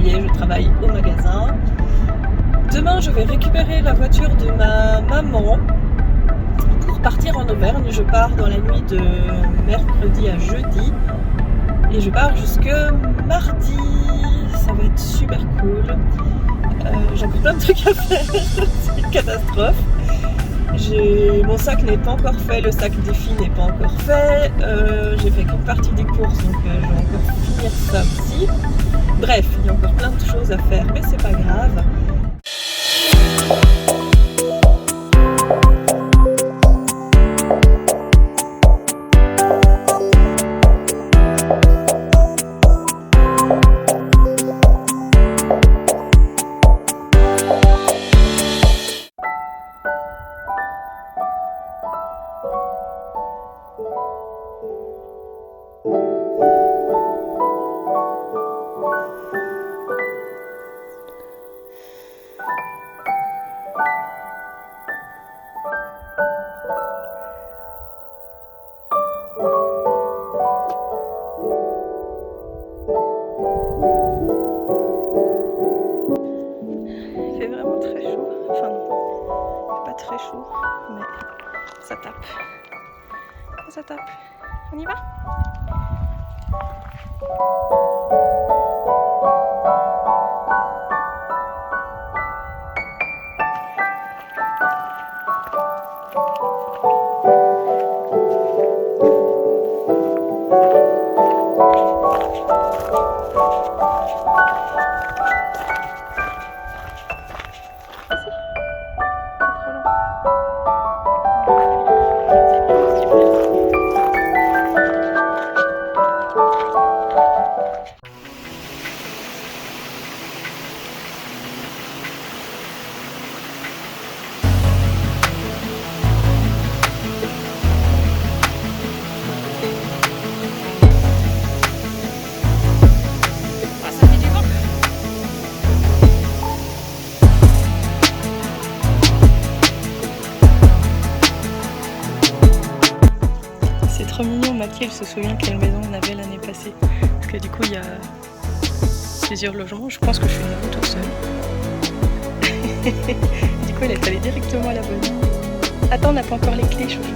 travailler, je travaille au magasin. Demain, je vais récupérer la voiture de ma maman pour partir en Auvergne. Je pars dans la nuit de mercredi à jeudi et je pars jusque mardi. Ça va être super cool. J'ai encore plein de trucs à faire, c'est une catastrophe. Mon sac n'est pas encore fait, le sac des filles n'est pas encore fait. J'ai fait qu'une partie des courses, donc je vais encore finir ça aussi. Bref, il y a encore plein de choses à faire, mais c'est pas grave. Très chaud, mais ça tape. Ça tape. On y va? Trop mignon, Mathilde se souvient quelle maison on avait l'année passée. Parce que du coup il y a plusieurs logements, je pense que je suis nouveau toute seule. Du coup elle est allée directement à la bonne. Attends, on n'a pas encore les clés, chouchou.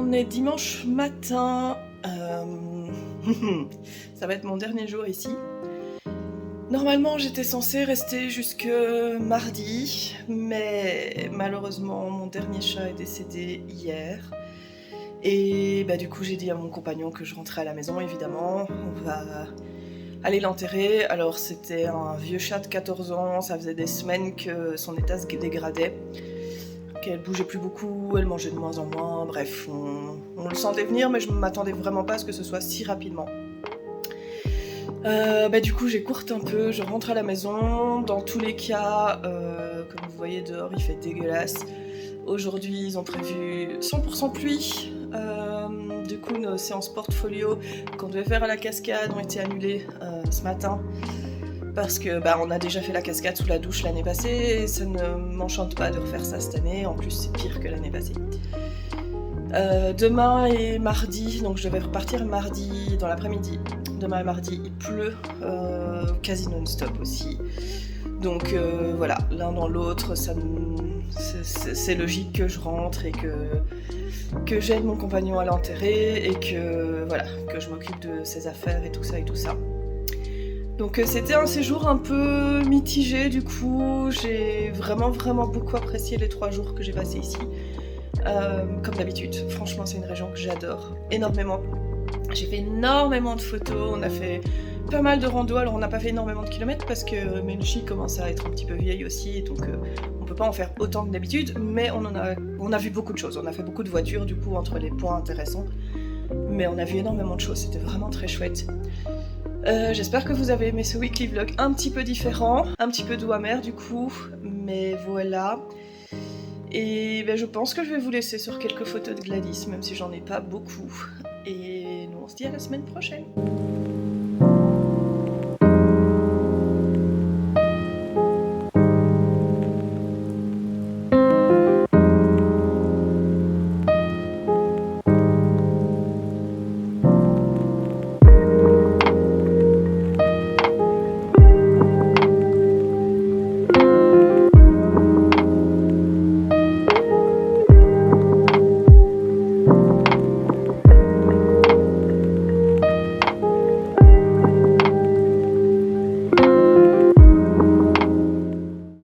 On est dimanche matin, ça va être mon dernier jour ici. Normalement j'étais censée rester jusque mardi, mais malheureusement mon dernier chat est décédé hier. Et bah du coup j'ai dit à mon compagnon que je rentrais à la maison évidemment, on va aller l'enterrer. Alors c'était un vieux chat de 14 ans, ça faisait des semaines que son état se dégradait. Elle bougeait plus beaucoup, elle mangeait de moins en moins, bref, on le sentait venir, mais je ne m'attendais vraiment pas à ce que ce soit si rapidement. Du coup, j'écourte un peu, je rentre à la maison. Dans tous les cas, comme vous voyez dehors, il fait dégueulasse. Aujourd'hui, ils ont prévu 100% pluie. Du coup, nos séances portfolio qu'on devait faire à la cascade ont été annulées ce matin. Parce que on a déjà fait la cascade sous la douche l'année passée et ça ne m'enchante pas de refaire ça cette année, en plus c'est pire que l'année passée. Demain et mardi, donc je vais repartir mardi dans l'après-midi. Demain et mardi il pleut, quasi non-stop aussi. Donc voilà, l'un dans l'autre, c'est logique que je rentre et que j'aide mon compagnon à l'enterrer et que je m'occupe de ses affaires et tout ça. Donc c'était un séjour un peu mitigé du coup, j'ai vraiment beaucoup apprécié les 3 jours que j'ai passés ici. Comme d'habitude, franchement c'est une région que j'adore énormément. J'ai fait énormément de photos, on a fait pas mal de rando, alors on n'a pas fait énormément de kilomètres parce que Menchi commence à être un petit peu vieille aussi, donc on peut pas en faire autant que d'habitude, mais on a vu beaucoup de choses, on a fait beaucoup de voitures du coup entre les points intéressants, mais on a vu énormément de choses, c'était vraiment très chouette. J'espère que vous avez aimé ce weekly vlog un petit peu différent, un petit peu doux amer du coup, mais voilà. Et je pense que je vais vous laisser sur quelques photos de Gladys, même si j'en ai pas beaucoup. Et nous on se dit à la semaine prochaine.